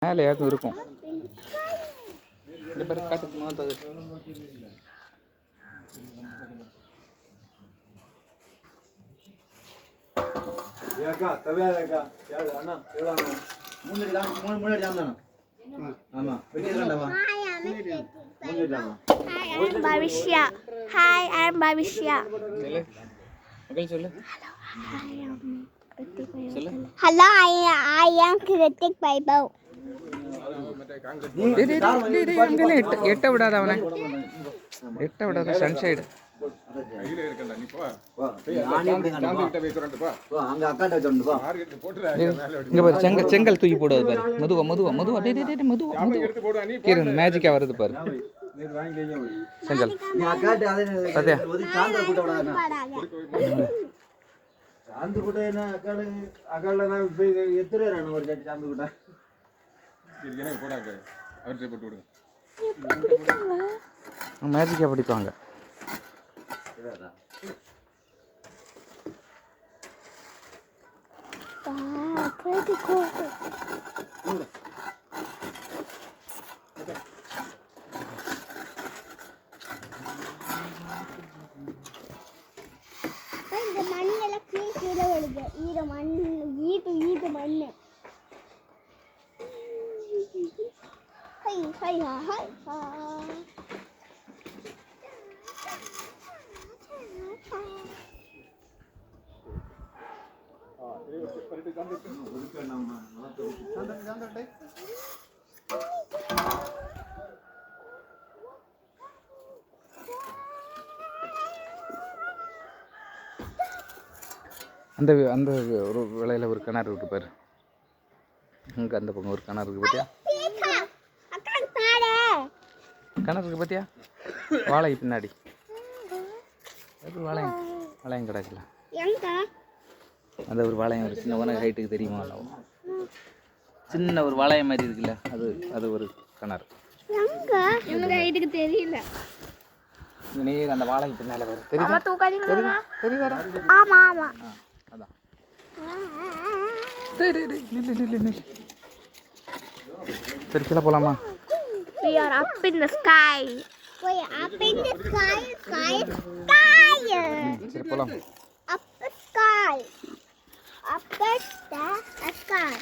மேலே ஏதும் இருக்கும். இந்த பேர் காட்டுக்கு மாற்றது Bhavishya. Hi, I am Bhavishya. Hello, I am Kritik Vaibhav. எட்ட விடாத அவனை, எட்ட விடாத சன்ஷைடு. செங்கல் தூக்கி போடுவது பாரு. மெதுவா மெதுவா மெதுவா மெதுவா மெதுவா மேஜிக்கா வருது பாரு. செங்கல் சத்யா மேஜிக்கா படிப்பாங்க. இந்த மண்ணெல்லாம் கீழே விழுது. ஈர மண், ஈட்டு மண்ணு. ஹை ஹை ஹை அந்த அந்த ஒரு விலையில் ஒரு கிணறு இருக்கு பாரு. இங்கே அந்த பக்கம் ஒரு கிணறு இருக்கு பார்த்தியா? கிணறு இருக்கு பார்த்தியா? வாழை பின்னாடி வாழையம் வாழையம் கிடக்கல. அந்த ஒரு வாழையம் ஒரு சின்ன உனக்கு ஹைட்டுக்கு தெரியுமா? சின்ன ஒரு வாழையம் மாதிரி இருக்குல்ல, அது அது ஒரு கிணறு. எனக்கு ஹைட்டுக்கு தெரியல. நீர் அந்த வாழை பின்னால வரும். தெரியுதா? ஆமா ஆமா அதான். சரி கீழே போலாமா? We are up in the sky. We are up in the sky. சரி போலாம். Up the sky. Up the sky.